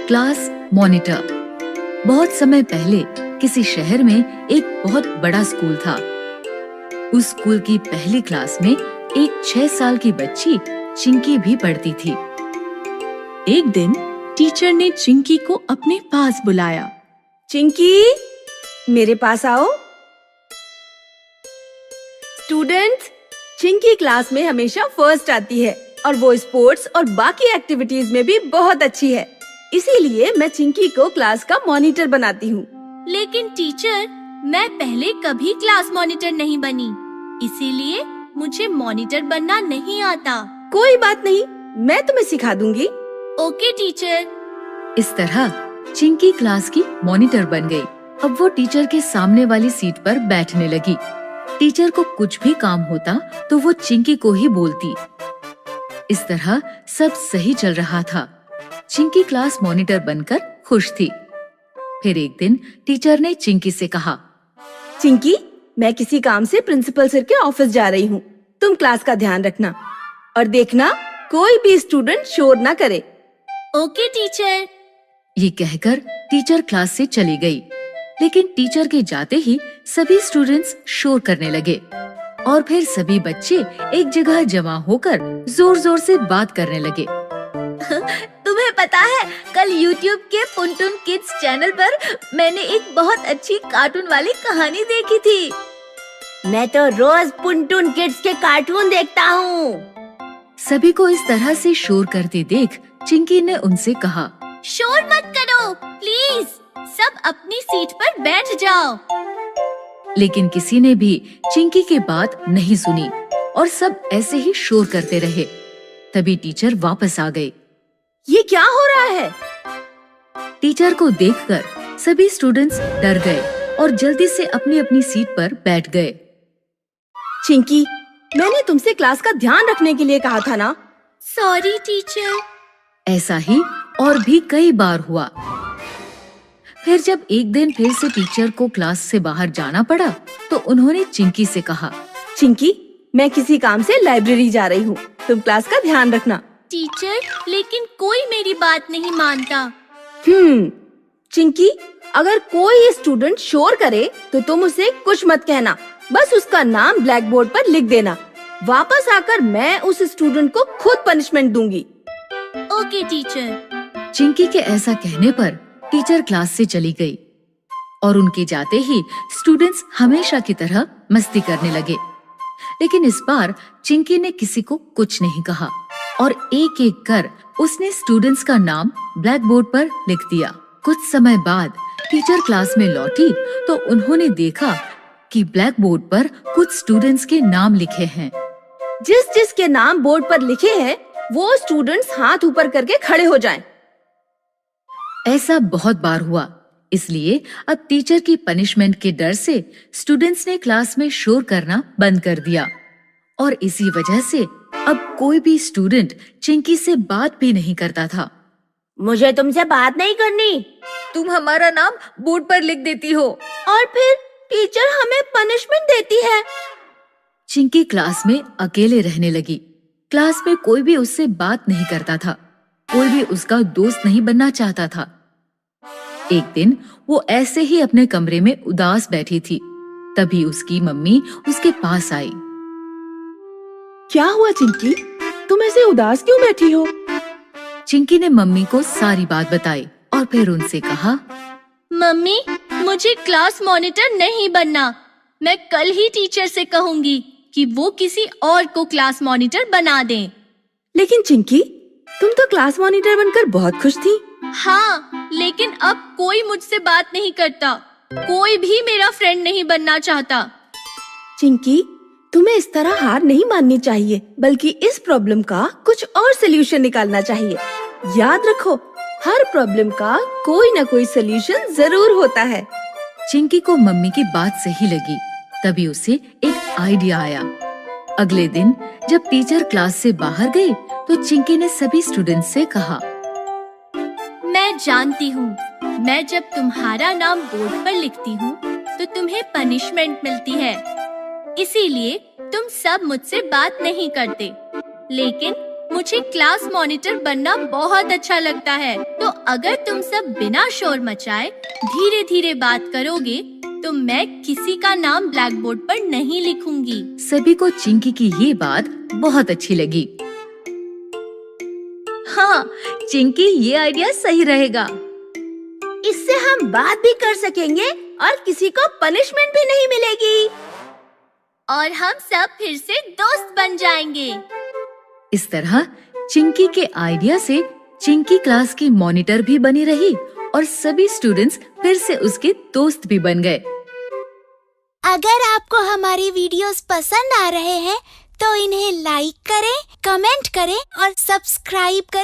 Class monitor. बहुत समय पहले किसी शहर में एक बहुत बड़ा स्कूल था। उस स्कूल की पहली क्लास में एक 6 साल की बच्ची चिंकी भी पढ़ती थी। एक दिन टीचर ने चिंकी को अपने पास बुलाया। चिंकी, मेरे पास आओ। स्टूडेंट्स, चिंकी क्लास में हमेशा फर्स्ट आती है और वो स्पोर्ट्स और बाकी एक्टिविटीज में भी बहुत अच्छी है। इसीलिए मैं चिंकी को क्लास का मॉनिटर बनाती हूँ। लेकिन टीचर, मैं पहले कभी क्लास मॉनिटर नहीं बनी, इसीलिए मुझे मॉनिटर बनना नहीं आता। कोई बात नहीं, मैं तुम्हें सिखा दूंगी। Okay teacher. इस तरह चिंकी क्लास की मॉनिटर बन गई। अब वो टीचर के सामने वाली सीट पर बैठने लगी। टीचर को कुछ भी काम होता तो वो चिंकी को ही बोलती। इस तरह सब सही चल रहा था। चिंकी क्लास मॉनिटर बनकर खुश थी। फिर एक दिन टीचर ने चिंकी से कहा, चिंकी, मैं किसी काम से प्रिंसिपल सर के ऑफिस जा रही हूँ। तुम क्लास का ध्यान रखना और देखना कोई भी स्टूडेंट शोर ना करे। Okay teacher. ये कहकर टीचर क्लास से चली गई। लेकिन टीचर के जाते ही सभी स्टूडेंट्स शोर करने लगे और फिर सभी बच्चे एक जगह जमा होकर जोर जोर से बात करने लगे। तुम्हें पता है, कल YouTube के पुनटुन किड्स चैनल पर मैंने एक बहुत अच्छी कार्टून वाली कहानी देखी थी। मैं तो रोज पुनटुन किड्स के कार्टून देखता हूँ। सभी को इस तरह से शोर करते देख चिंकी ने उनसे कहा, शोर मत करो प्लीज, सब अपनी सीट पर बैठ जाओ। लेकिन किसी ने भी चिंकी की बात नहीं सुनी और सब ऐसे ही शोर करते रहे। तभी टीचर वापस आ गए। ये क्या हो रहा है? टीचर को देखकर सभी स्टूडेंट्स डर गए और जल्दी से अपनी अपनी सीट पर बैठ गए। चिंकी, मैंने तुमसे क्लास का ध्यान रखने के लिए कहा था ना? Sorry teacher. ऐसा ही और भी कई बार हुआ। फिर जब एक दिन फिर से टीचर को क्लास से बाहर जाना पड़ा तो उन्होंने चिंकी से कहा, चिंकी, मैं किसी काम से लाइब्रेरी जा रही हूँ। तुम क्लास का ध्यान रखना। टीचर, लेकिन कोई मेरी बात नहीं मानता। चिंकी, अगर कोई स्टूडेंट शोर करे तो तुम उसे कुछ मत कहना, बस उसका नाम ब्लैक बोर्ड पर लिख देना। वापस आकर मैं उस स्टूडेंट को खुद पनिशमेंट दूंगी। Okay teacher. चिंकी के ऐसा कहने पर टीचर क्लास से चली गई और उनके जाते ही स्टूडेंट्स हमेशा की तरह मस्ती करने लगे। लेकिन इस बार चिंकी ने किसी को कुछ नहीं कहा और एक एक कर उसने स्टूडेंट्स का नाम ब्लैक बोर्ड पर लिख दिया। कुछ समय बाद टीचर क्लास में लौटी तो उन्होंने देखा कि ब्लैक बोर्ड पर कुछ स्टूडेंट्स के नाम लिखे हैं। जिस जिसके नाम बोर्ड पर लिखे हैं वो स्टूडेंट्स हाथ ऊपर करके खड़े हो जाएं। ऐसा बहुत बार हुआ, इसलिए अब टीचर की पनिशमेंट के डर से स्टूडेंट्स ने क्लास में शोर करना बंद कर दिया और इसी वजह से अब कोई भी स्टूडेंट चिंकी से बात भी नहीं करता था। मुझे तुमसे बात नहीं करनी। तुम हमारा नाम बोर्ड पर लिख देती हो और फिर टीचर हमें पनिशमेंट देती है। चिंकी क्लास में अकेले रहने लगी। क्लास में कोई भी उससे बात नहीं करता था, कोई भी उसका दोस्त नहीं बनना चाहता था। एक दिन वो ऐसे ही अपने कमरे में उदास बैठी थी। तभी उसकी मम्मी उसके पास आई। क्या हुआ चिंकी, तुम ऐसे उदास क्यों बैठी हो? चिंकी ने मम्मी को सारी बात बताई और फिर उनसे कहा, मम्मी, मुझे क्लास मॉनिटर नहीं बनना। मैं कल ही टीचर से कहूँगी कि वो किसी और को क्लास मॉनिटर बना दें। लेकिन चिंकी, तुम तो क्लास मॉनिटर बनकर बहुत खुश थी। हाँ, लेकिन अब कोई मुझसे बात नहीं करता, कोई भी मेरा फ्रेंड नहीं बनना चाहता। चिंकी, तुम्हें इस तरह हार नहीं माननी चाहिए, बल्कि इस प्रॉब्लम का कुछ और सलूशन निकालना चाहिए। याद रखो, हर प्रॉब्लम का कोई न कोई सलूशन जरूर होता है। चिंकी को मम्मी की बात सही लगी। तभी उसे एक आइडिया आया। अगले दिन जब टीचर क्लास से बाहर गई तो चिंकी ने सभी स्टूडेंट्स से कहा, मैं जानती हूँ, मैं जब तुम्हारा नाम बोर्ड पर लिखती हूँ तो तुम्हें पनिशमेंट मिलती है, इसीलिए तुम सब मुझसे बात नहीं करते। लेकिन मुझे क्लास मॉनिटर बनना बहुत अच्छा लगता है। तो अगर तुम सब बिना शोर मचाए धीरे धीरे बात करोगे तो मैं किसी का नाम ब्लैक बोर्ड पर नहीं लिखूंगी। सभी को चिंकी की ये बात बहुत अच्छी लगी। हाँ, चिंकी, ये आइडिया सही रहेगा। इससे हम बात भी कर सकेंगे और किसी को पनिशमेंट भी नहीं मिलेगी। और हम सब फिर से दोस्त बन जाएंगे। इस तरह चिंकी के आइडिया से चिंकी क्लास की मॉनिटर भी बनी रही और सभी स्टूडेंट्स फिर से उसके दोस्त भी बन गए। अगर आपको हमारी वीडियोस पसंद आ रहे हैं तो इन्हें लाइक करें, कमेंट करें और सब्सक्राइब करें।